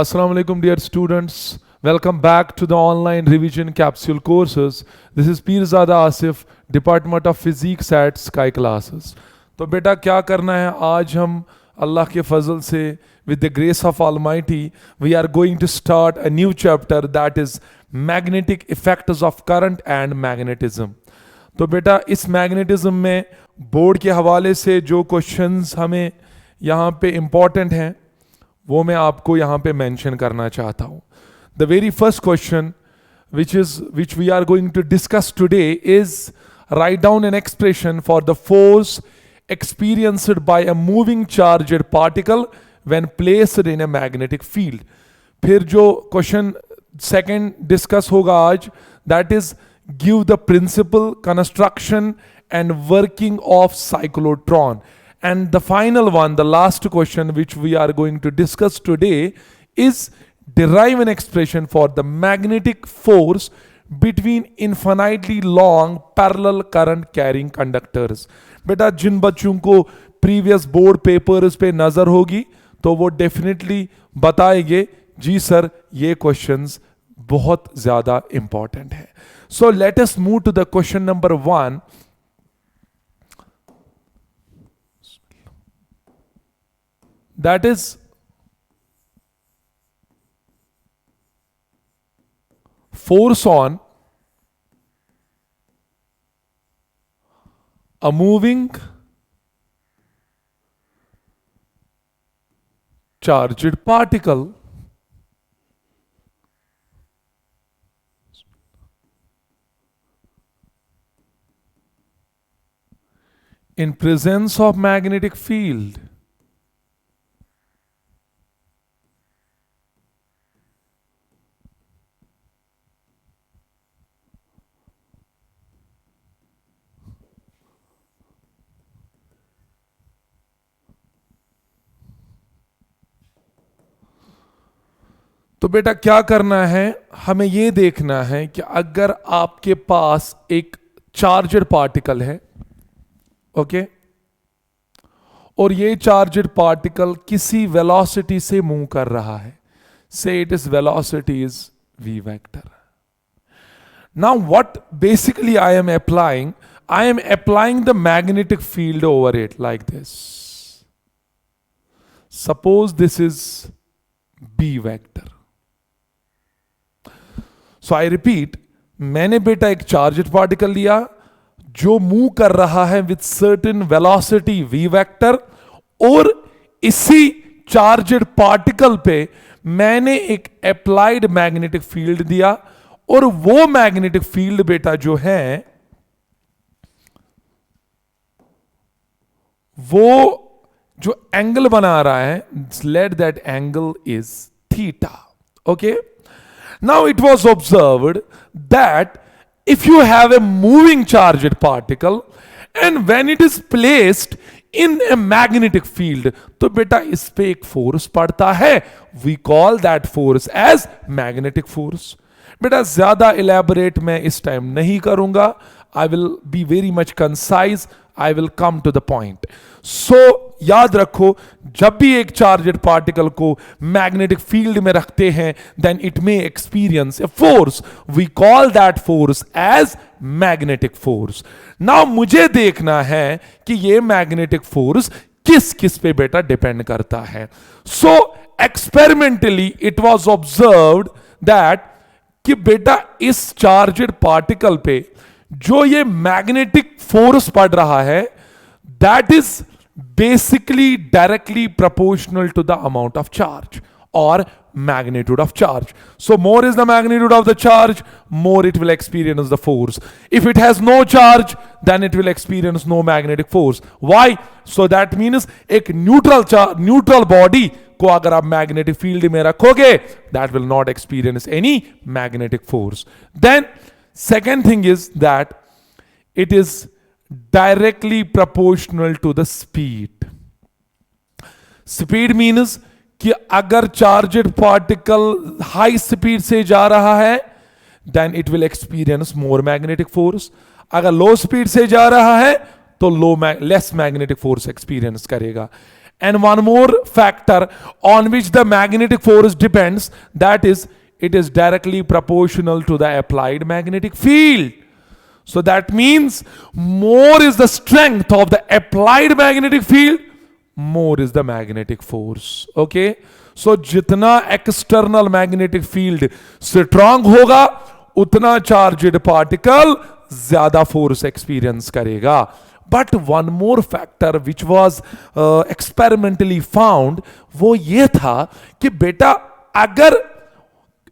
Assalamu alaikum dear students. Welcome back to the online revision capsule courses. This is Pirzada Asif, Department of Physics at Sky Classes. तो बेटा क्या करना है आज हम अल्लाह के फजल से with the grace of Almighty we are going to start a new chapter that is magnetic effects of current and magnetism. तो बेटा इस मैग्नेटिज्म में बोर्ड के हवाले से जो क्वेश्चंस हमें यहाँ पे इम्पॉर्टेंट हैं वो मैं आपको यहाँ पे मेंशन करना चाहता हूँ. The very first question which we are going to discuss today is write down an expression for the force experienced by a moving charged particle when placed in a magnetic field. फिर जो question second discuss होगा आज that is give the principle construction and working of cyclotron. And the final one, the last question which we are going to discuss today is derive an expression for the magnetic force between infinitely long parallel current carrying conductors. बेटा जिन बच्चों को previous board papers पे नजर होगी तो वो definitely बताएंगे जी sir ये क्वेश्चंस बहुत ज्यादा इंपॉर्टेंट है. So let us move to the question number 1. That is force on a moving charged particle in presence of magnetic field. तो बेटा क्या करना है, हमें यह देखना है कि अगर आपके पास एक चार्जड पार्टिकल है, ओके, और ये चार्जड पार्टिकल किसी वेलोसिटी से मूव कर रहा है, से it is velocity is v vector. Now what basically I am applying the magnetic field over it like this. Suppose this is b vector. So I repeat, मैंने बेटा एक charged particle लिया जो मूव कर रहा है with certain velocity v vector, और इसी चार्जड पार्टिकल पे मैंने एक अप्लाइड मैग्नेटिक फील्ड दिया, और वो मैग्नेटिक फील्ड बेटा जो है वो जो एंगल बना रहा है, let that angle is theta. Okay, now it was observed that if you have a moving charged particle and when it is placed in a magnetic field, तो बेटा इस पे एक फोर्स पड़ता है, we call that force as magnetic force. बेटा ज्यादा elaborate मैं इस टाइम नहीं करूंगा, I will be very much concise, I will come to the point. So याद रखो, जब भी एक चार्जड पार्टिकल को मैग्नेटिक फील्ड में रखते हैं then it may experience a force, we call that force as magnetic force. Now मुझे देखना है कि ये मैग्नेटिक फोर्स किस किस पे बेटा डिपेंड करता है. So experimentally it was observed that कि बेटा इस चार्जड पार्टिकल पे जो ये मैग्नेटिक फोर्स पड़ रहा है that is basically directly proportional to the amount of charge or magnitude of charge. So more is the magnitude of the charge, more it will experience the force. If it has no charge, then it will experience no magnetic force. Why? So that means एक neutral body को अगर आप magnetic field में रखोगे, that will not experience any magnetic force. Then second thing is that it is directly proportional to the speed. Speed means कि अगर charged particle high speed से जा रहा है then it will experience more magnetic force. अगर लो speed से जा रहा है तो लेस मैग्नेटिक फोर्स एक्सपीरियंस करेगा. And one more factor on which the magnetic force depends, that is, it is directly proportional to the applied magnetic field. So that means more is the strength of the applied magnetic field, more is the magnetic force. Okay? So जितना external magnetic field strong होगा, उतना charged particle ज्यादा force experience करेगा. But one more factor which was experimentally found, वो ये था कि बेटा अगर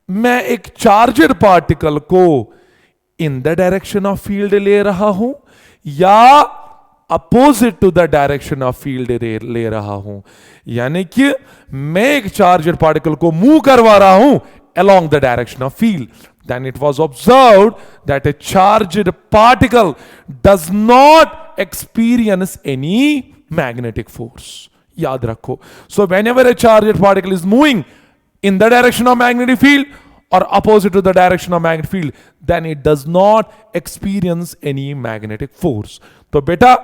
मैं एक चार्जड पार्टिकल को in the direction of field ले रहा हूं या opposite to the direction of field ले रहा हूं, यानी कि मैं एक चार्जड पार्टिकल को मूव करवा रहा हूं along the direction of field, then it was observed that a charged particle does not experience any magnetic force. याद रखो. So whenever a charged particle is moving in the direction of magnetic field or opposite to the direction of magnetic field, then it does not experience any magnetic force. तो बेटा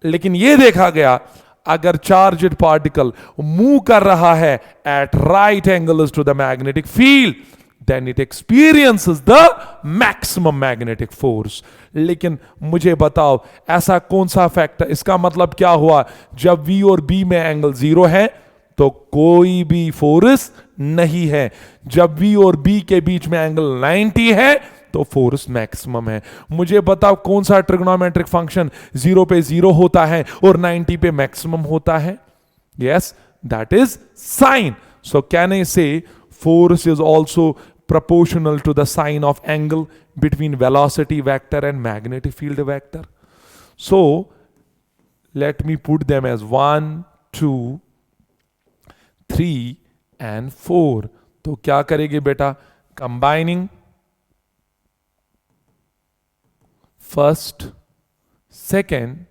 लेकिन ये देखा गया अगर charged particle move कर रहा है at right angles to the magnetic field, then it experiences the maximum magnetic force. लेकिन मुझे बताओ ऐसा कौन सा फैक्टर, इसका मतलब क्या हुआ, जब V और B में एंगल 0 है तो कोई भी फोर्स नहीं है, जब V और B के बीच में एंगल 90 है तो फोर्स मैक्सिमम है. मुझे बताओ कौन सा ट्रिग्नोमेट्रिक फंक्शन 0 पे 0 होता है और 90 पे मैक्सिमम होता है. Yes, that is sine. So can I से force is also proportional to the sign of angle between velocity vector and magnetic field vector. So let me put them as 1, 2, 3 and 4. तो क्या करेंगे बेटा, combining first, second,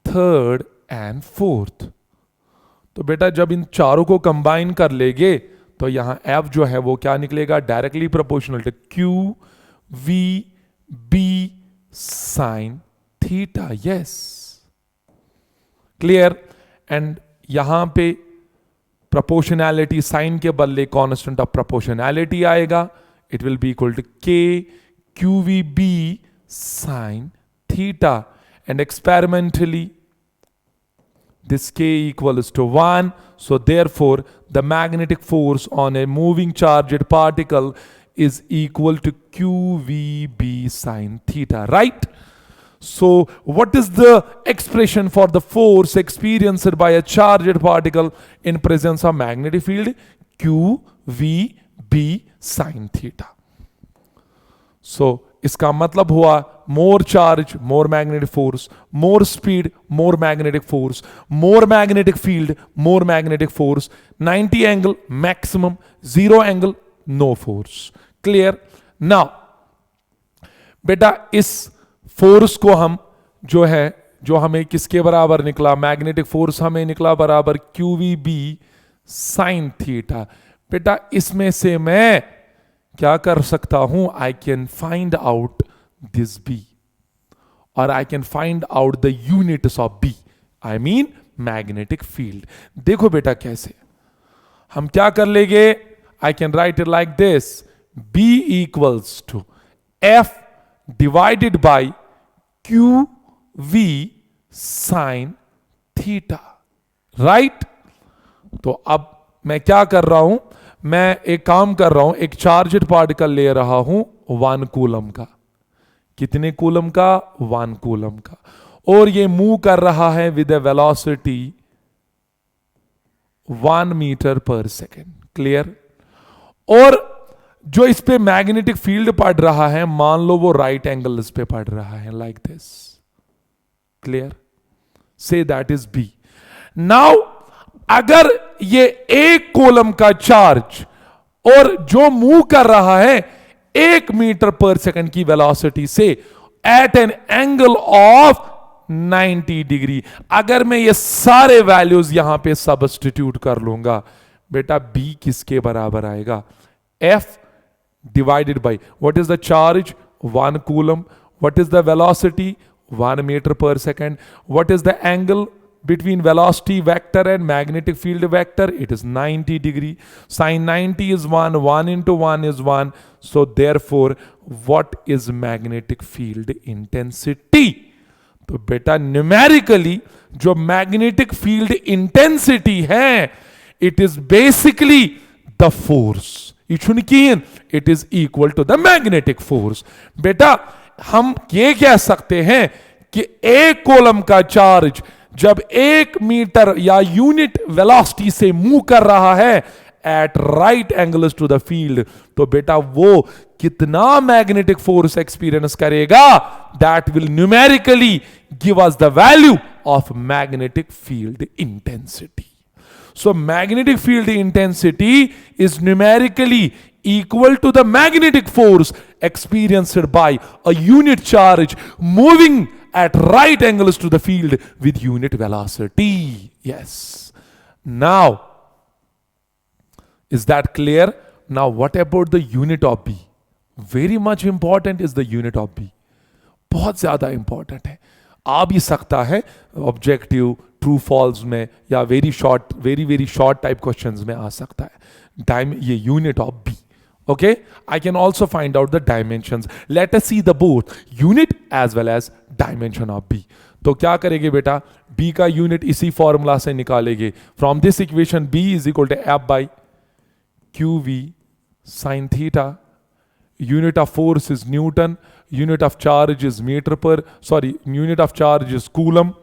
third and fourth. तो बेटा जब इन चारों को कंबाइन कर लेंगे तो यहां F जो है वो क्या निकलेगा, directly proportional to Q V B sine theta. Yes, clear. And यहां पे प्रोपोर्शनैलिटी साइन के बदले कांस्टेंट ऑफ प्रोपोर्शनैलिटी आएगा. It will be equal to K Q V B sin theta, and experimentally this K equals to 1. So therefore the magnetic force on a moving charged particle is equal to QVB sin theta, right? So what is the expression for the force experienced by a charged particle in presence of magnetic field? QVB sin theta. So इसका मतलब हुआ more charge more magnetic force, more speed more magnetic force, more magnetic field more magnetic force, 90 angle maximum, 0 angle no force. Clear. Now बेटा इस force को हम जो है, जो हमें किसके बराबर निकला, मैग्नेटिक फोर्स हमें निकला बराबर QVB साइन थीटा. बेटा इसमें से मैं क्या कर सकता हूं, I can find out this B और I can find out the units of B, I mean magnetic field. देखो बेटा कैसे हम क्या कर लेंगे, I can write it like this, B equals to F divided by QV sine theta, right. तो अब मैं क्या कर रहा हूं, मैं एक काम कर रहा हूं, एक चार्जड पार्टिकल ले रहा हूं 1 कूलम का. कितने कूलम का, 1 कूलम का. और ये मूव कर रहा है with a velocity 1 metre per second. Clear. और जो इस पे मैग्नेटिक फील्ड पड़ रहा है, मान लो वो राइट एंगल इस पे पड़ रहा है like this. Clear. Say that is B. Now अगर ये एक कॉलम का चार्ज और जो मूव कर रहा है 1 मीटर पर सेकंड की वेलोसिटी से at an angle of 90 degree, अगर मैं ये सारे वैल्यूज यहां पे सब्स्टिट्यूट कर लूंगा, बेटा B किसके बराबर आएगा, F divided by what is the charge 1 coulomb, what is the velocity 1 metre per second, what is the angle between velocity vector and magnetic field vector? It is 90 degree. Sine 90 is 1, 1 into 1 is 1. So therefore, what is magnetic field intensity? तो बेटा numerically जो magnetic field intensity है, it is basically the force. You should keen it is equal to the magnetic force. बेटा हम ये कह सकते हैं कि एक कॉलम का चार्ज जब 1 मीटर या यूनिट वेलोसिटी से मूव कर रहा है at right angles to the field, तो बेटा वो कितना मैग्नेटिक फोर्स एक्सपीरियंस करेगा, that will numerically give us the value of magnetic field intensity. So magnetic field intensity is numerically equal to the magnetic force experienced by a unit charge moving at right angles to the field with unit velocity. Yes. Now, is that clear? Now what about the unit of B? Very much important is the unit of B. बहुत ज्यादा important है. आ भी सकता है objective true false में या very short type questions में आ सकता है. ये unit of B. Okay, I can also find out the dimensions. Let us see the both unit as well as dimension of B. तो क्या करेंगे बेटा, बी का यूनिट इसी फॉर्मूला से निकालेंगे. From this equation B is equal to F by Q V sine theta. Unit of force is Newton, unit of charge is unit of charge is Coulomb.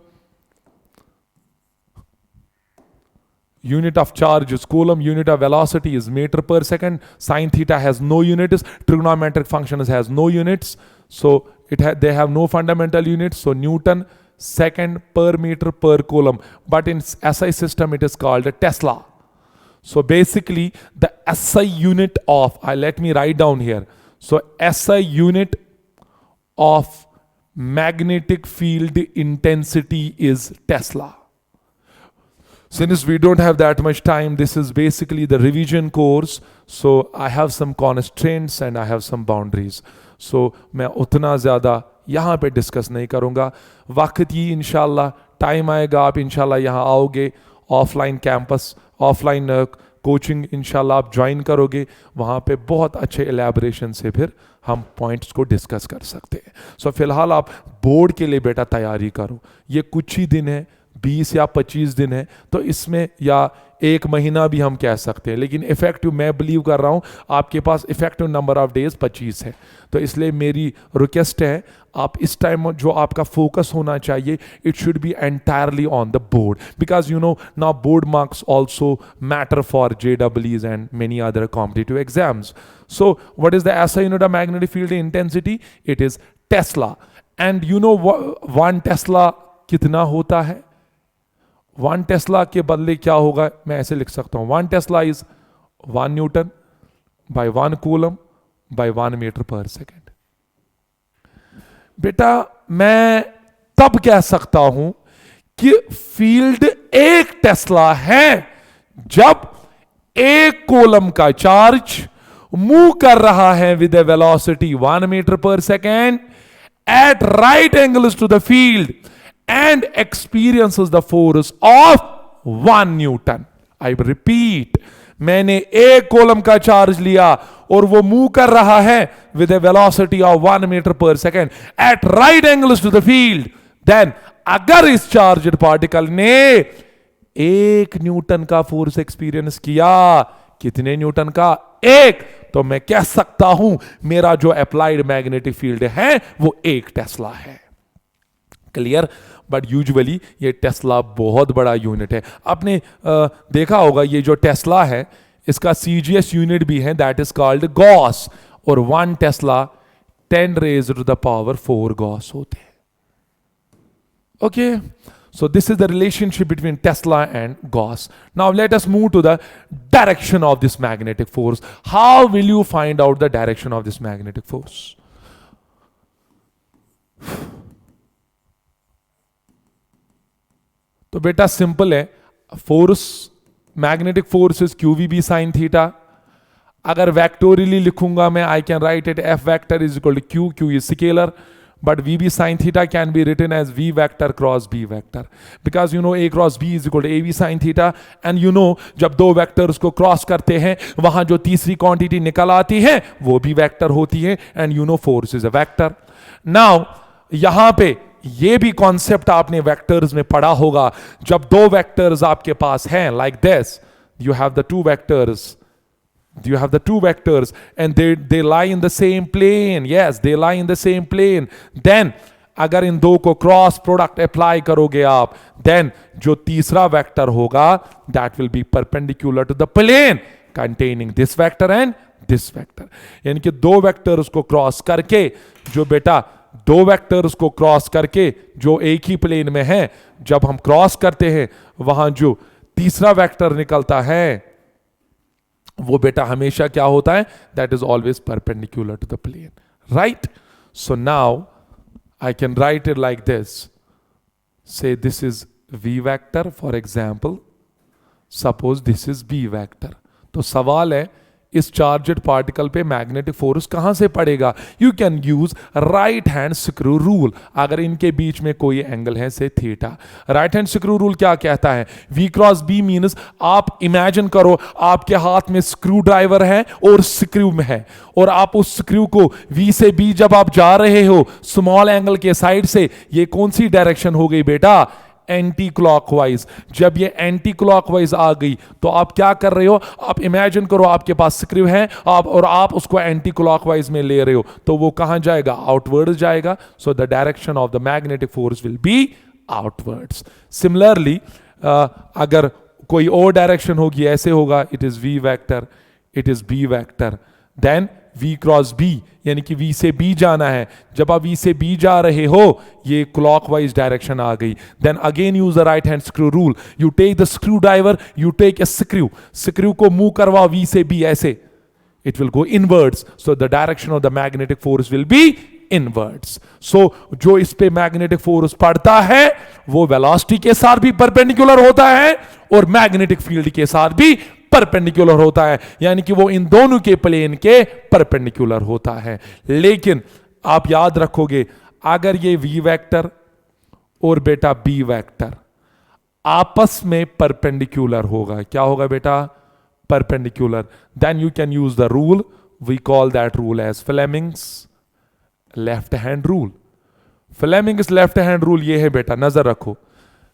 Unit of charge is Coulomb, unit of velocity is meter per second. Sine theta has no units, trigonometric functions has no units, so they have no fundamental units, so Newton second per meter per coulomb. But in SI system it is called a Tesla. So basically the SI unit of, let me write down here. So SI unit of magnetic field intensity is Tesla. Since we don't have that much time, this is basically the revision course. So I have some constraints and I have some boundaries. So मैं उतना ज़्यादा यहाँ पे discuss नहीं करूँगा. वक्त ही इंशाल्लाह time आएगा, आप इंशाल्लाह यहाँ आओगे. ऑफलाइन कैंपस, ऑफलाइन कोचिंग इंशाल्लाह आप ज्वाइन करोगे. वहाँ पे बहुत अच्छे एलैबोरेशन से फिर हम पॉइंट्स को डिस्कस कर सकते हैं. सो फिलहाल आप बोर्ड के लिए बेटा तैयारी करो. ये कुछ ही दिन है, 20 या 25 दिन है, तो इसमें या 1 महीना भी हम कह सकते हैं. लेकिन इफेक्टिव मैं बिलीव कर रहा हूँ आपके पास इफेक्टिव नंबर ऑफ डेज 25 है. तो इसलिए मेरी रिक्वेस्ट है, आप इस टाइम जो आपका फोकस होना चाहिए, it should be entirely on the board, because you know now board marks also matter for JEEs and many other competitive exams. So what is the SI unit of magnetic field intensity? It is Tesla. And you no 1 Tesla कितना होता है? 1 Tesla के बदले क्या होगा, मैं ऐसे लिख सकता हूं, 1 tesla is 1 newton by 1 coulomb by 1 metre per second. बेटा मैं तब कह सकता हूं कि फील्ड 1 टेस्ला है जब 1 कूलम का चार्ज मूव कर रहा है with a velocity 1 metre per second at right angles to the field and experiences the force of 1 Newton. I repeat, मैंने 1 कॉलम का चार्ज लिया और वो मूव कर रहा है with a velocity of 1 meter per second at right angles to the field. Then अगर इस चार्जड पार्टिकल ने 1 न्यूटन का फोर्स एक्सपीरियंस किया, कितने न्यूटन का? 1, तो मैं कह सकता हूं मेरा जो अप्लाइड मैग्नेटिक फील्ड है वो 1 टेस्ला है. क्लियर? बट यूजुअली ये टेस्ला बहुत बड़ा यूनिट है. आपने देखा होगा ये जो टेस्ला है इसका CGS यूनिट भी है, दैट इज कॉल्ड गॉस. और 1 Tesla 10 raised to the power 4 Gauss होते हैं. Okay, so this is the relationship between Tesla and Gauss. Now let us move to the direction of this magnetic force. How will you find out the direction of this magnetic force? तो बेटा simple है, force magnetic force is QVB sin theta. अगर vectorially लिखूंगा मैं, I can write it F vector is equal to Q. Q is scalar. but VB sin theta can be written as V vector cross B vector because you know A cross B is equal to AV sin theta and you know जब दो vectors को cross करते हैं वहां जो तीसरी quantity निकल आती है वो भी वेक्टर होती है and you know force is a vector. Now यहां पे ये भी कॉन्सेप्ट आपने वेक्टर्स में पढ़ा होगा जब दो वेक्टर्स आपके पास हैं like this, you have the two vectors and they lie in the same plane. Yes, they lie in the same plane. Then अगर इन दो को क्रॉस प्रोडक्ट अप्लाई करोगे आप, देन जो तीसरा वेक्टर होगा that will be perpendicular to the plane containing this vector and this vector. यानी कि दो वेक्टर्स को क्रॉस करके जो बेटा दो वेक्टर्स को क्रॉस करके जो एक ही प्लेन में है, जब हम क्रॉस करते हैं वहां जो तीसरा वेक्टर निकलता है वो बेटा हमेशा क्या होता है, that is always perpendicular to the plane, right. So now I can write it like this. Say this is V vector for example. Suppose this is B vector. तो सवाल है इस चार्जड पार्टिकल पे मैग्नेटिक फोर्स कहां से पड़ेगा. You can use right hand screw rule. अगर इनके बीच में कोई एंगल है से theta, right hand screw rule क्या कहता है, V क्रॉस B मीन्स आप इमेजिन करो आपके हाथ में स्क्रू ड्राइवर है और स्क्रू में है और आप उस स्क्रू को V से B जब आप जा रहे हो स्मॉल एंगल के साइड से, ये कौन सी डायरेक्शन हो गई बेटा, एंटी क्लॉकवाइज. जब ये एंटी क्लॉकवाइज आ गई तो आप क्या कर रहे हो, आप इमेजिन करो आपके पास स्क्रू है आप उसको एंटी क्लॉकवाइज में ले रहे हो तो वो कहां जाएगा, आउटवर्ड्स जाएगा. So the direction of the magnetic force will be outwards. Similarly अगर कोई और डायरेक्शन होगी, ऐसे होगा, it is V vector, it is B vector, then V cross B यानी कि V से B जाना है. जब आप V से B जा रहे हो ये क्लॉकवाइज डायरेक्शन आ गई. Then again use the right hand screw rule. You take the screw driver, you take a screw को मूव करवाओ V से B ऐसे, it will go inwards. So the direction of the magnetic force will be inwards. So जो इस पे magnetic force पड़ता है वो वेलोसिटी के साथ भी परपेंडिकुलर होता है और मैग्नेटिक फील्ड के साथ भी परपेंडिकुलर होता है, यानी कि वो इन दोनों के प्लेन के परपेंडिकुलर होता है. लेकिन आप याद रखोगे अगर ये V वेक्टर और बेटा B वेक्टर आपस में परपेंडिकुलर होगा, क्या होगा बेटा, perpendicular, then you can use the rule, we call that rule as Fleming's left hand rule. Fleming's left hand rule ये है बेटा, नजर रखो,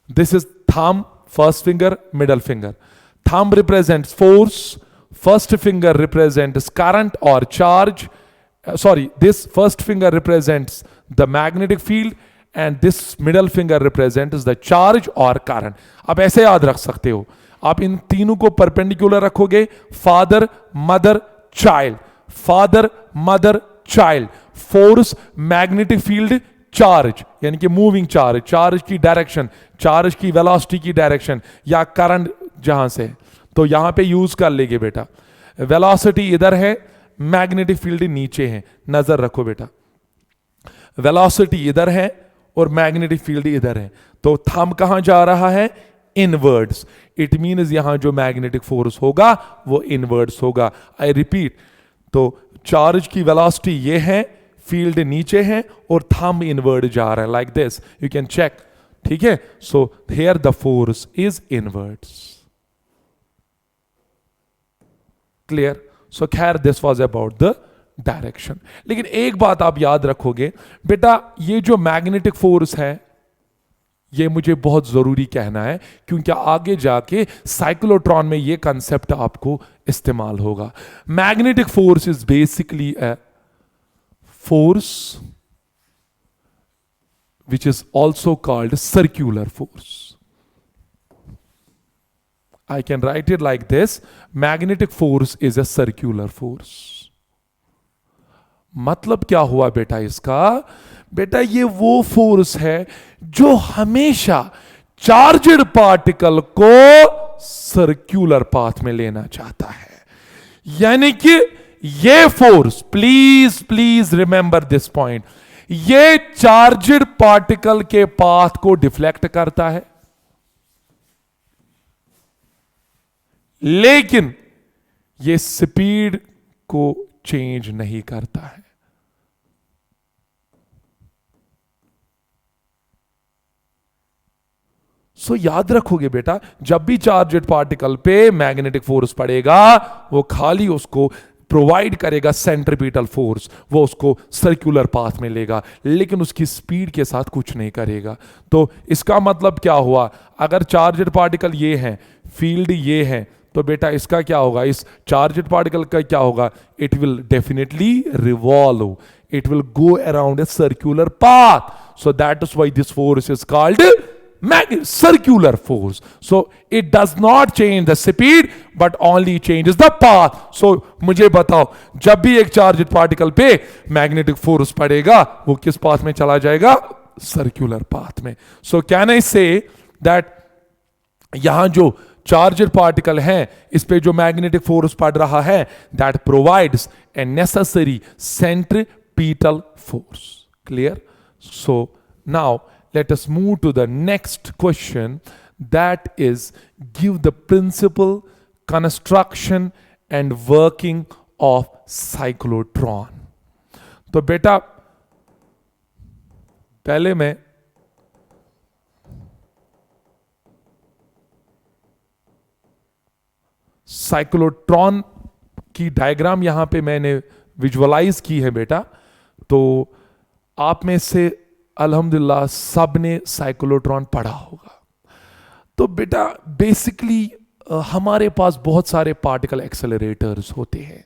this is thumb, first finger, middle finger. Thumb represents force, first finger represents current or charge. This first finger represents the magnetic field and this middle finger represents the charge or current. आप ऐसे याद रख सकते हो, आप इन तीनों को perpendicular रखोगे, father mother child, father mother child, force magnetic field charge यानी कि मूविंग चार्ज, चार्ज की डायरेक्शन, चार्ज की वेलोसिटी की डायरेक्शन या करंट जहां से, तो यहां पे यूज कर लेंगे बेटा. वेलोसिटी इधर है, मैग्नेटिक फील्ड नीचे है, नजर रखो बेटा, वेलोसिटी इधर है और मैग्नेटिक फील्ड इधर है, तो थंब कहां जा रहा है, इनवर्ड्स. इट मीन्स यहां जो मैग्नेटिक फोर्स होगा वो इनवर्ड्स होगा. आई रिपीट, तो चार्ज की वेलोसिटी ये है, फील्ड नीचे है और थंब इनवर्ड जा रहा है, like this, you can check, ठीक है. So here the force is inwards. Clear. So खैर this was about the direction. लेकिन एक बात आप याद रखोगे बेटा, ये जो मैग्नेटिक फोर्स है ये मुझे बहुत जरूरी कहना है क्योंकि आगे जाके साइक्लोट्रॉन में ये कंसेप्ट आपको इस्तेमाल होगा. Magnetic force is basically a force which is also called circular force. I can write it like this, magnetic force is a circular force. मतलब क्या हुआ बेटा इसका, बेटा ये वो फोर्स है जो हमेशा चार्जड पार्टिकल को सर्कुलर पाथ में लेना चाहता है. यानी कि ये force, please remember this point, ये चार्जड पार्टिकल के पाथ को डिफ्लेक्ट करता है लेकिन ये स्पीड को चेंज नहीं करता है. सो याद रखोगे बेटा, जब भी चार्जेड पार्टिकल पे मैग्नेटिक फोर्स पड़ेगा वो खाली उसको प्रोवाइड करेगा सेंट्रीपिटल फोर्स, वो उसको सर्कुलर पाथ में लेगा, लेकिन उसकी स्पीड के साथ कुछ नहीं करेगा। तो इसका मतलब क्या हुआ, अगर चार्जेड पार्टिकल ये है, फील्ड ये है, तो बेटा इसका क्या होगा, इस चार्जेड पार्टिकल का क्या होगा, it will definitely revolve, it will go around a circular path. So that is why this force is called circular force. So it does not change the speed but only changes the path. So मुझे बताओ, जब भी एक charge particle पे magnetic force पड़ेगा वो किस path में चला जाएगा, सर्कुलर पाथ में. So can I say that यहां जो चार्जर पार्टिकल है इस पे जो मैग्नेटिक फोर्स पड़ रहा है, that provides a necessary centripetal force. Clear? So now let us move to the next question, that is give the principle, construction and working of cyclotron. तो बेटा पहले मैं साइक्लोट्रॉन की डायग्राम यहां पे मैंने विजुअलाइज की है बेटा. तो आप में से अल्हम्दुलिल्लाह सब ने साइक्लोट्रॉन पढ़ा होगा. तो बेटा बेसिकली हमारे पास बहुत सारे पार्टिकल एक्सेलरेटर्स होते हैं.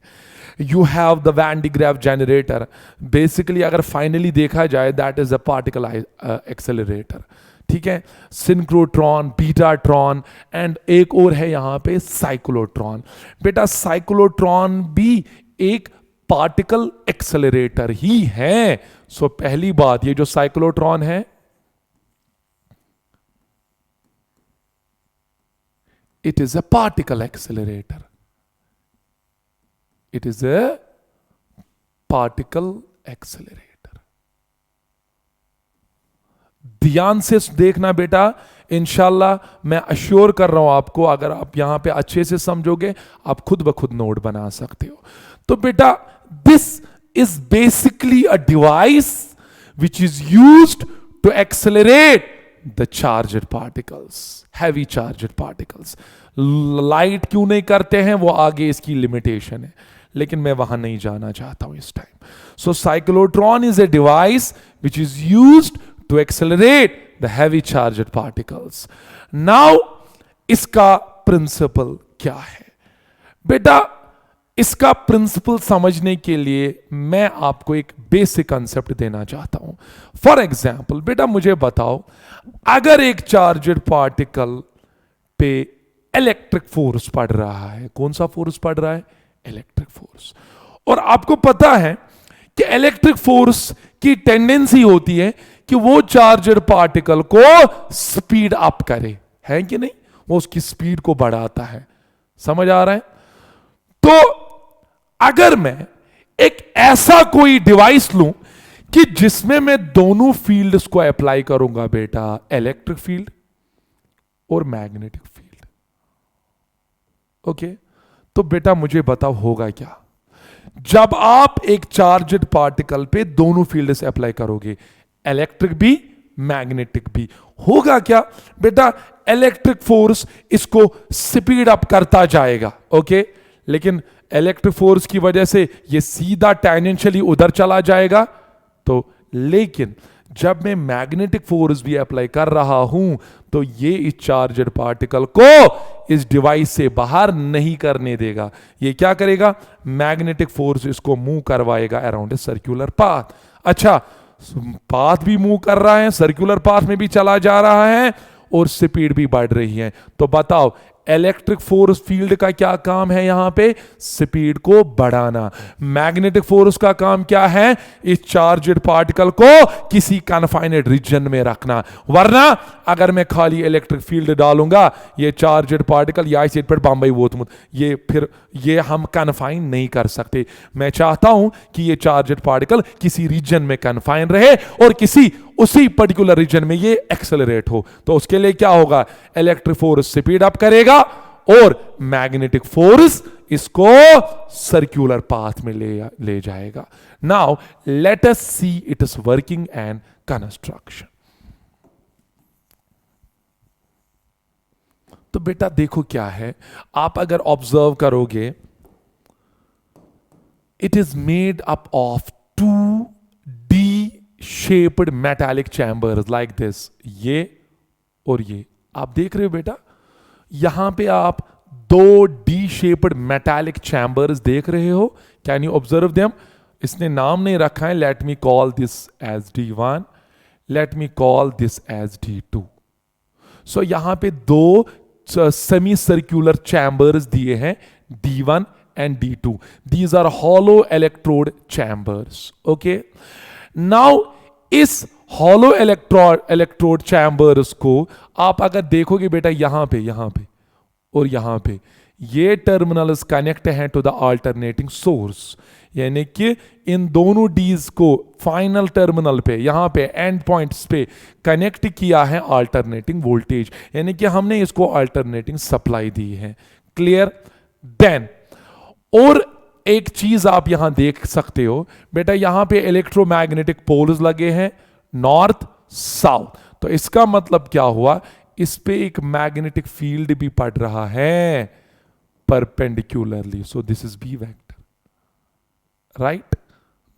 You have the Van de Graaff generator. Basically अगर फाइनली देखा जाए that is a particle accelerator. ठीक है, सिंक्रोट्रॉन, बीटाट्रॉन एंड एक और है यहां पे साइक्लोट्रॉन. बेटा साइक्लोट्रॉन भी एक पार्टिकल एक्सेलरेटर ही है. सो पहली बात, ये जो साइक्लोट्रॉन है it is a particle accelerator. It is a particle accelerator. ध्यान से देखना बेटा, इंशाल्लाह मैं अश्योर कर रहा हूं आपको, अगर आप यहां पे अच्छे से समझोगे आप खुद ब खुद नोट बना सकते हो. तो बेटा this is basically a device which is used to accelerate the charged particles, heavy charged particles. Light क्यों नहीं करते हैं वो आगे इसकी लिमिटेशन है, लेकिन मैं वहां नहीं जाना चाहता हूं इस time. So cyclotron is a device which is used to accelerate the heavy charged particles. Now इसका प्रिंसिपल क्या है बेटा? इसका प्रिंसिपल समझने के लिए मैं आपको एक बेसिक कंसेप्ट देना चाहता हूं. फॉर एग्जाम्पल बेटा मुझे बताओ, अगर एक चार्जड पार्टिकल पे इलेक्ट्रिक फोर्स पड़ रहा है, कौन सा फोर्स पड़ रहा है? Electric force. और आपको पता है कि इलेक्ट्रिक फोर्स की टेंडेंसी होती है कि वो चार्जर पार्टिकल को स्पीड अप करे, है कि नहीं? वो उसकी स्पीड को बढ़ाता है. समझ आ रहा है? तो अगर मैं एक ऐसा कोई डिवाइस लूं कि जिसमें मैं दोनों फील्ड्स को अप्लाई करूंगा बेटा, इलेक्ट्रिक फील्ड और मैग्नेटिक फील्ड. ओके, तो बेटा मुझे बताओ होगा क्या जब आप एक चार्जड पार्टिकल पे दोनों फील्ड से अप्लाई करोगे, इलेक्ट्रिक भी मैग्नेटिक भी? होगा क्या बेटा? इलेक्ट्रिक फोर्स इसको स्पीड अप करता जाएगा. ओके, लेकिन इलेक्ट्रिक फोर्स की वजह से ये सीधा टेंजेंशियली उधर चला जाएगा. तो लेकिन जब मैं मैग्नेटिक फोर्स भी अप्लाई कर रहा हूं तो ये इस चार्जड पार्टिकल को इस डिवाइस से बाहर नहीं करने देगा. ये क्या करेगा? मैग्नेटिक फोर्स इसको मूव करवाएगा अराउंड ए सर्कुलर पाथ. अच्छा, पाथ भी मूव कर रहा है, सर्कुलर पाथ में भी चला जा रहा है और स्पीड भी बढ़ रही है. तो बताओ इलेक्ट्रिक फोर्स फील्ड का क्या काम है? यहां पे स्पीड को बढ़ाना. मैग्नेटिक फोर्स का काम क्या है? इस चार्जड पार्टिकल को किसी कन्फाइनेड रीजन में रखना. वरना अगर मैं खाली इलेक्ट्रिक फील्ड डालूंगा, ये चार्जड पार्टिकल या साइड पर बम्बई वोतमुत, ये फिर ये हम कन्फाइन नहीं कर सकते. मैं चाहता हूं कि ये चार्जड पार्टिकल किसी रीजन में कन्फाइन रहे और किसी उसी पर्टिकुलर रीजन में ये एक्सेलरेट हो. तो उसके लिए क्या होगा? इलेक्ट्रिक फोर्स स्पीड अप करेगा और मैग्नेटिक फोर्स इसको सर्कुलर पाथ में ले जाएगा. Now let us see its working and construction. तो बेटा देखो क्या है, आप अगर ऑब्जर्व करोगे, it is made up of two D shaped metallic chambers like this, ये और ये आप देख रहे हो बेटा, यहां पे आप दो डी शेप्ड मेटालिक चैम्बर्स देख रहे हो। Can you observe them? इसने नाम नहीं रखा है, let me call this as D1, let me call this as D2। So यहां पे दो सेमी सर्कुलर चैम्बर्स दिए हैं, D1 and D2. These are hollow electrode chambers. Okay. Now इस hollow electrode chambers को आप अगर देखोगे बेटा, यहां पे और यहां पे ये टर्मिनल्स कनेक्ट हैं टू द अल्टरनेटिंग सोर्स, यानी कि इन दोनों डीज को फाइनल टर्मिनल पे, यहां पे एंड पॉइंट्स पे कनेक्ट किया है अल्टरनेटिंग वोल्टेज, यानी कि हमने इसको अल्टरनेटिंग सप्लाई दी है। क्लियर? देन और एक चीज आप यहां देख सकते हो बेटा, यहां पे इलेक्ट्रोमैग्नेटिक पोल्स लगे हैं नॉर्थ साउथ, तो इसका मतलब क्या हुआ, इस पे एक मैग्नेटिक फील्ड भी पड़ रहा है perpendicularly. So this is B vector, right?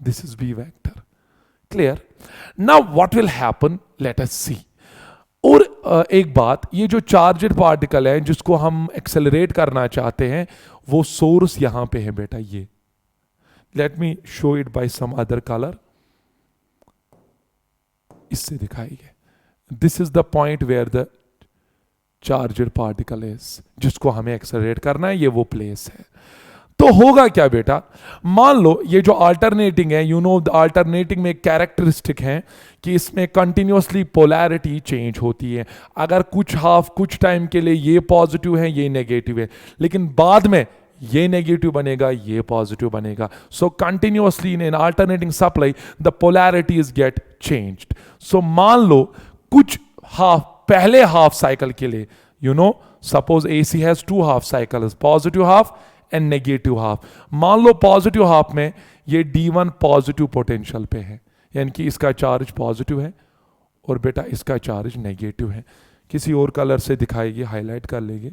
This is B vector. Clear? Now what will happen, let us see. और एक बात, ये जो चार्जड पार्टिकल है जिसको हम एक्सेलरेट करना चाहते हैं, वो सोर्स यहां पे है बेटा, ये let me show it by some other colour, इससे दिखाइए। This is the point where the charged particle is, जिसको हमें एक्सेलरेट करना है, ये वो प्लेस है। तो होगा क्या बेटा, मान लो ये जो अल्टरनेटिंग है, यू नो अल्टरनेटिंग में कैरेक्टरिस्टिक है कि इसमें कंटिन्यूअसली पोलैरिटी चेंज होती है। अगर कुछ टाइम के लिए ये पॉजिटिव है, ये नेगेटिव है, लेकिन बाद में ये नेगेटिव बनेगा, ये पॉजिटिव बनेगा। So continuously in alternating supply the polarities get changed. So मान लो कुछ पहले हाफ साइकिल के लिए, you know suppose AC has two half cycles, positive half and negative half. मान लो पॉजिटिव हाफ में ये D1 पॉजिटिव पोटेंशियल पे है, यानी कि इसका चार्ज पॉजिटिव है और बेटा इसका चार्ज नेगेटिव है। किसी और कलर से दिखाएगी, हाईलाइट कर लेंगे।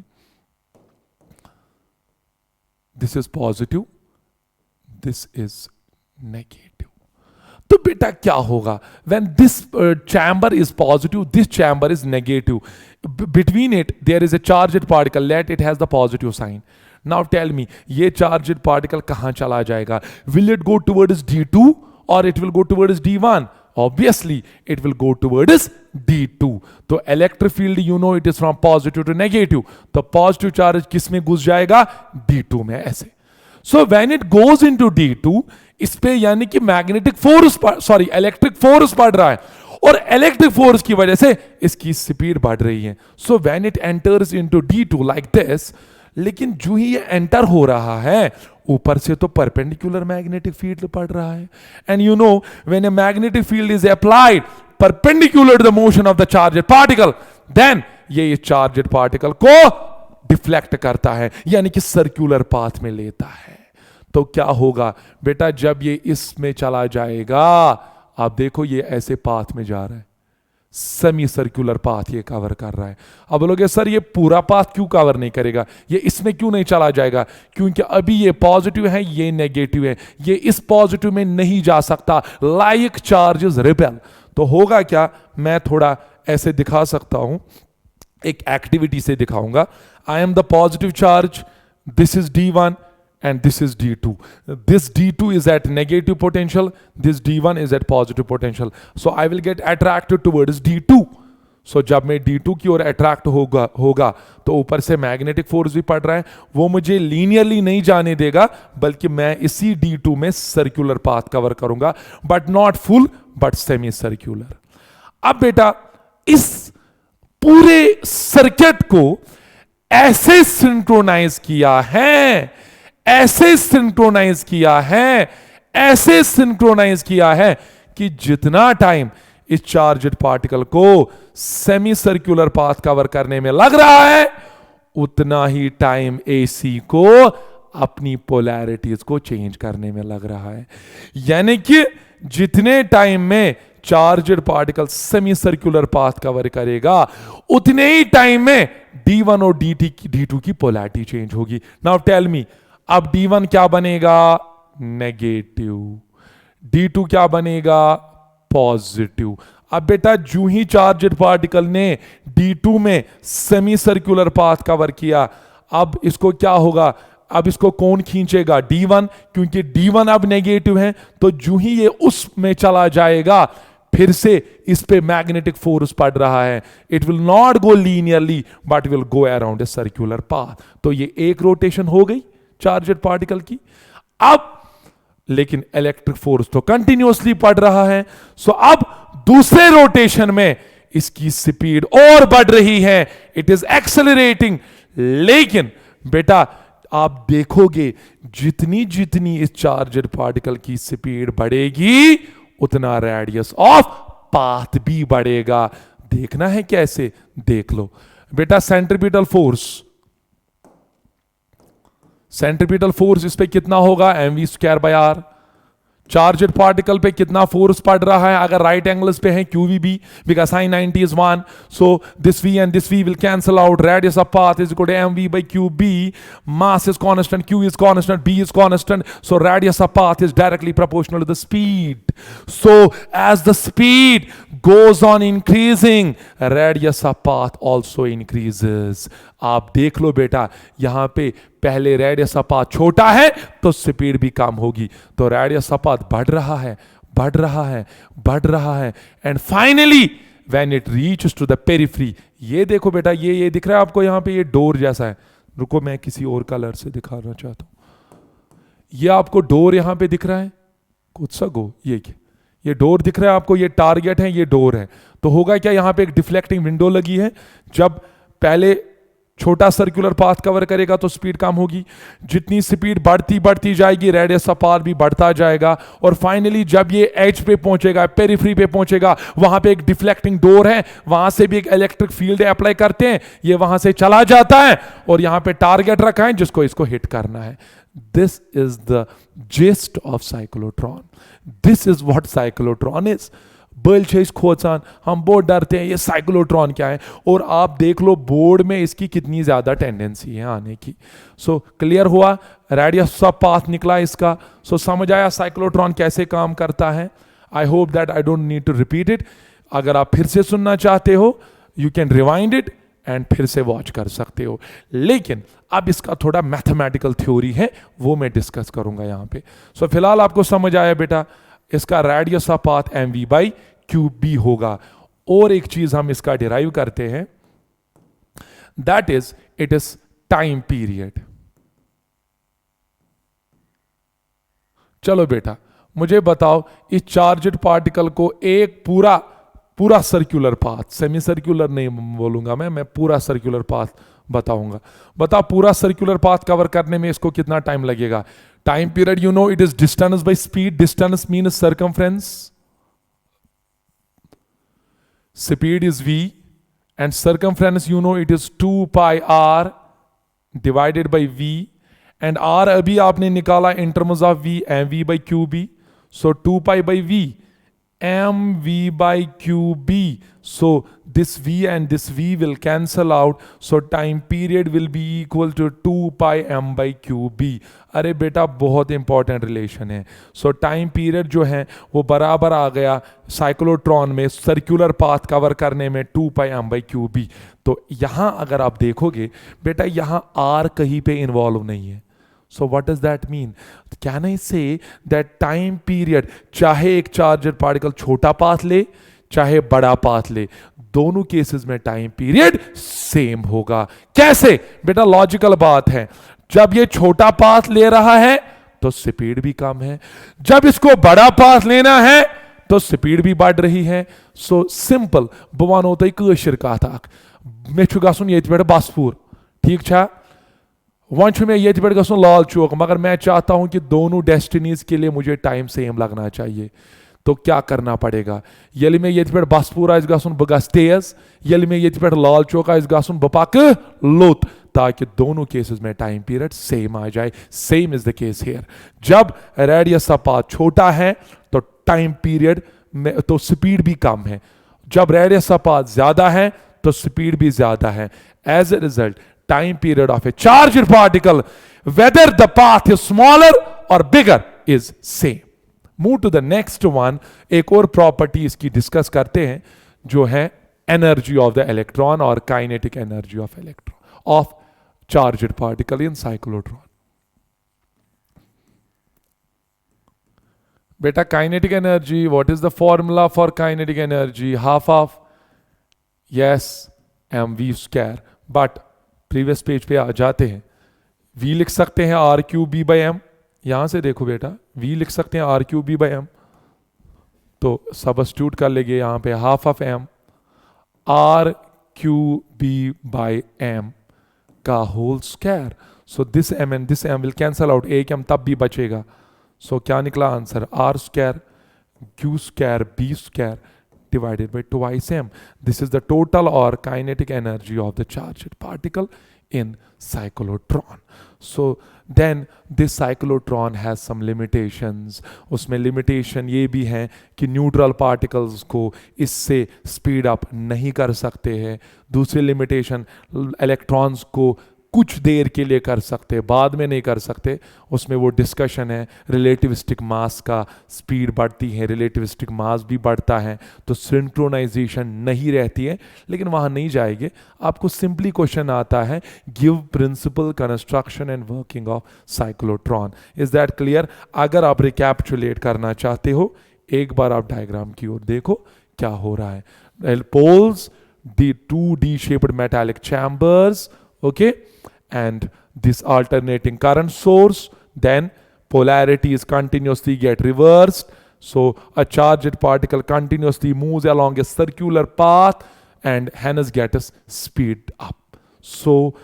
This is positive, this is negative. तो बेटा क्या होगा, when this chamber is positive, this chamber is negative, between it there is a charged particle, let it has the positive sign. Now tell me, ये charged particle कहां चला जाएगा? Will it go towards D2 or it will go towards D1? Obviously it will go towards D2. तो electric field, you know, it is from positive to negative, तो positive charge किस में घुस जाएगा? D2 में, ऐसे। So when it goes into D2, इस पे यानी कि magnetic force, sorry electric force बढ़ रहा है, और इलेक्ट्रिक फोर्स की वजह से इसकी स्पीड बढ़ रही है। So when it enters into D2 like this, लेकिन जो ही ये एंटर हो रहा है, ऊपर से तो परपेंडिकुलर मैग्नेटिक फील्ड पड़ रहा है, and you know when a magnetic field is applied perpendicular the motion of the charged particle, then ये चार्जड पार्टिकल को डिफ्लेक्ट करता है, यानी कि सर्कुलर पाथ में लेता है। तो क्या होगा बेटा, जब ये इसमें चला जाएगा, आप देखो ये ऐसे पाथ में जा रहा है, सेमी सर्कुलर पाथ ये कवर कर रहा है। अब बोलोगे सर ये पूरा पाथ क्यों कवर नहीं करेगा, ये इसमें क्यों नहीं चला जाएगा? क्योंकि अभी ये पॉजिटिव है, ये नेगेटिव है, ये इस पॉजिटिव में नहीं जा सकता, लाइक चार्जेस रिपेल। तो होगा क्या, मैं थोड़ा ऐसे दिखा सकता हूं, एक एक्टिविटी से दिखाऊंगा। I am the positive charge, this is D1 and this is D2. This D2 is at negative potential, this D1 is at positive potential. So I will get attracted towards D2. So जब मैं D2 की ओर attract होगा तो ऊपर से magnetic force भी पड़ रहा है, वो मुझे लीनियरली नहीं जाने देगा, बल्कि मैं इसी D2 में सर्कुलर पाथ कवर करूंगा, but not full but semi circular. अब बेटा इस पूरे सर्किट को ऐसे सिंक्रोनाइज किया है, ऐसे सिंक्रोनाइज किया है, ऐसे सिंक्रोनाइज किया है कि जितना टाइम इस चार्जड पार्टिकल को सेमी सर्कुलर पाथ कवर करने में लग रहा है, उतना ही टाइम AC को अपनी पोलैरिटीज को चेंज करने में लग रहा है। यानी कि जितने टाइम में charged particle semi circular path cover करेगा, उतने ही टाइम में D1 और D2 की पोलैरिटी चेंज होगी। नाउ टेल मी, अब D1 क्या बनेगा? नेगेटिव। D2 क्या बनेगा? पॉजिटिव। अब बेटा जो ही चार्जड पार्टिकल ने D2 में सेमी सर्कुलर पाथ कवर किया, अब इसको क्या होगा? अब इसको कौन खींचेगा? D1, क्योंकि D1 अब नेगेटिव है, तो जो ही ये उसमें चला जाएगा फिर से इस पे मैग्नेटिक फोर्स पड़ रहा है। It will not go linearly but will go around a circular path. तो ये एक रोटेशन हो गई चार्जड पार्टिकल की। अब लेकिन इलेक्ट्रिक फोर्स तो कंटिन्यूअसली पड़ रहा है, सो अब दूसरे रोटेशन में इसकी स्पीड और बढ़ रही है, इट इज एक्सेलरेटिंग। लेकिन बेटा आप देखोगे जितनी जितनी इस चार्जड पार्टिकल की स्पीड बढ़ेगी उतना रेडियस ऑफ पाथ भी बढ़ेगा। देखना है कैसे? देख लो बेटा, सेंट्रीपिटल फोर्स इस पे कितना होगा? mv²/r। चार्जड पार्टिकल पे कितना फोर्स पड़ रहा है? अगर राइट एंगल्स पे है QVB, because sin 90 is 1, so this V and this V will cancel out. Radius of path is equal to mv/qb. Mass is constant, Q is constant, B is constant, so radius of path is directly proportional to the speed. So as the speed goes on increasing, radius of path also increases. आप देख लो बेटा, यहां पे पहले radius of path छोटा है तो speed भी कम होगी, तो रेडियस ऑफ पाथ बढ़ रहा है, बढ़ रहा है, बढ़ रहा है, and finally when it reaches to the periphery, ये देखो बेटा, ये दिख रहा है आपको यहां पे, ये डोर जैसा है। रुको मैं किसी और कलर से दिखाना चाहता हूं। ये आपको डोर यहां पे दिख रहा है, कुछ सा गो, ये डोर दिख रहा है आपको, ये टारगेट है, ये डोर है। तो होगा क्या, यहां पे एक डिफ्लेक्टिंग विंडो लगी है। जब पहले छोटा सर्कुलर पाथ कवर करेगा तो स्पीड कम होगी, जितनी स्पीड बढ़ती जाएगी रेडियस ऑफ पाथ भी बढ़ता जाएगा, और फाइनली जब ये एज पे पहुंचेगा, पेरिफेरी पे पहुंचेगा, वहां पे एक डिफ्लेक्टिंग डोर है, वहां से भी एक इलेक्ट्रिक फील्ड अप्लाई करते हैं, ये वहां से चला जाता है और यहां पे टारगेट रखा है जिसको इसको हिट करना है। This is the gist of cyclotron, this is what cyclotron is. बल खोचान, हम बहुत डरते हैं ये साइक्लोट्रॉन क्या है, और आप देख लो बोर्ड में इसकी कितनी ज्यादा टेंडेंसी है आने की। सो क्लियर हुआ, रेडियस ऑफ पाथ निकला इसका। सो समझ आया साइक्लोट्रॉन कैसे काम करता है। I hope that I don't need to repeat it. अगर आप फिर से सुनना चाहते हो, you can rewind it and फिर से वॉच कर सकते हो, लेकिन अब इसका थोड़ा मैथमेटिकल थ्योरी है, वो मैं डिस्कस करूंगा यहां पे। सो फिलहाल आपको समझ आया बेटा, इसका रेडियस ऑफ पाथ mv/qb होगा। और एक चीज हम इसका डिराइव करते हैं, that is it is time period. चलो बेटा मुझे बताओ, इस चार्जड पार्टिकल को एक पूरा सर्कुलर पाथ, सेमी सर्कुलर नहीं बोलूंगा मैं पूरा सर्कुलर पाथ बताऊंगा। बता, पूरा सर्कुलर पाथ कवर करने में इसको कितना टाइम लगेगा? Time period you know it is distance by speed. Distance mean circumference, speed is v and circumference you know it is 2 pi r divided by v, and r अभी आपने निकाला in terms of v, mv/qb, so 2 pi by v mv/qb, so this v and this v will cancel out, so time period will be equal to 2 pi m/qb। अरे बेटा बहुत important relation है। सो time period जो है वो बराबर आ गया cyclotron में सर्कुलर पाथ कवर करने में 2 pi m/qb। तो यहां अगर आप देखोगे बेटा, यहां r कहीं पे इन्वॉल्व नहीं है। So what does that mean? Can I say that time period, चाहे एक चार्जर पार्टिकल छोटा पाथ ले चाहे बड़ा पाथ ले, दोनों केसेस में टाइम पीरियड सेम होगा। कैसे बेटा? लॉजिकल बात है, जब ये छोटा पाथ ले रहा है तो स्पीड भी कम है, जब इसको बड़ा पाथ लेना है तो स्पीड भी बढ़ रही है। सो सिंपल बह वनो तुम कशर कथ अख, मे गसुन ये पे बसपुर, ठीक छा, वन मे ये पे गसुन लाल चौक, मगर मैं चाहता हूं कि दोनों डेस्टिनीज के लिए मुझे टाइम सेम लगना चाहिए। तो क्या करना पड़ेगा? ये मे ये पे बसपुर आस गसुन बह गस तेज, ये मे ये पे लाल चौक आस गसुन बह पक लोत, ताकि दोनों केसेस में टाइम पीरियड सेम आ जाए। Same is the case here. जब रेडियस ऑफ पाथ छोटा है तो टाइम पीरियड तो स्पीड भी कम है। जब रेडियस ऑफ पाथ ज्यादा है तो स्पीड भी ज्यादा है। As a result time period of a charged particle whether the path is smaller और bigger is same. Move to the next one. एक और प्रॉपर्टी इसकी डिस्कस करते हैं जो है एनर्जी ऑफ द इलेक्ट्रॉन और kinetic energy of electron of charged particle in cyclotron. बेटा kinetic energy, what is the formula for kinetic energy? Half of yes M V square. But previous page पे आ जाते हैं, v लिख सकते हैं R Q B by M. यहां से देखो बेटा, v लिख सकते हैं R Q B by M, तो सब्स्टिट्यूट कर लेंगे यहां पे half of M R Q B by M का whole square. So this M and this M will cancel out, एक एम तब भी बचेगा। सो क्या निकला answer? R square Q square B square divided by twice m. This is the total or kinetic energy of the charged particle in cyclotron. So then this cyclotron has some limitations. उसमें limitation ये भी है कि neutral particles को इससे speed up नहीं कर सकते हैं। दूसरी limitation, इलेक्ट्रॉन्स को कुछ देर के लिए कर सकते, बाद में नहीं कर सकते। उसमें वो डिस्कशन है रिलेटिविस्टिक मास का, स्पीड बढ़ती है, रिलेटिविस्टिक मास भी बढ़ता है, तो सिंक्रोनाइजेशन नहीं रहती है। लेकिन वहाँ नहीं जाएंगे, आपको सिंपली क्वेश्चन आता है give principle construction and working of cyclotron. Is that clear? अगर आप रिकैप्चुलेट करना चाहते हो, एक बार आप डायग्राम की ओर देखो क्या हो रहा है। Poles, the 2D shaped metallic chambers, okay, and this alternating current source, then polarity is continuously get reversed, so a charged particle continuously moves along a circular path and hence gets speed up. So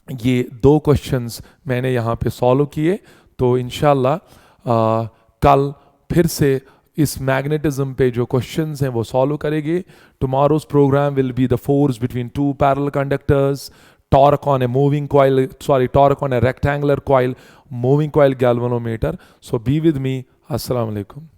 ये दो questions मैंने यहाँ पे solve किए, तो इंशाल्लाह कल फिर से इस मैग्नेटिज्म पे जो क्वेश्चंस हैं वो सॉल्व करेंगे। Tomorrow's programme will be the force between two parallel conductors, torque on a moving coil, torque on a rectangular coil, moving coil galvanometer. So be with me. Assalamu alaikum.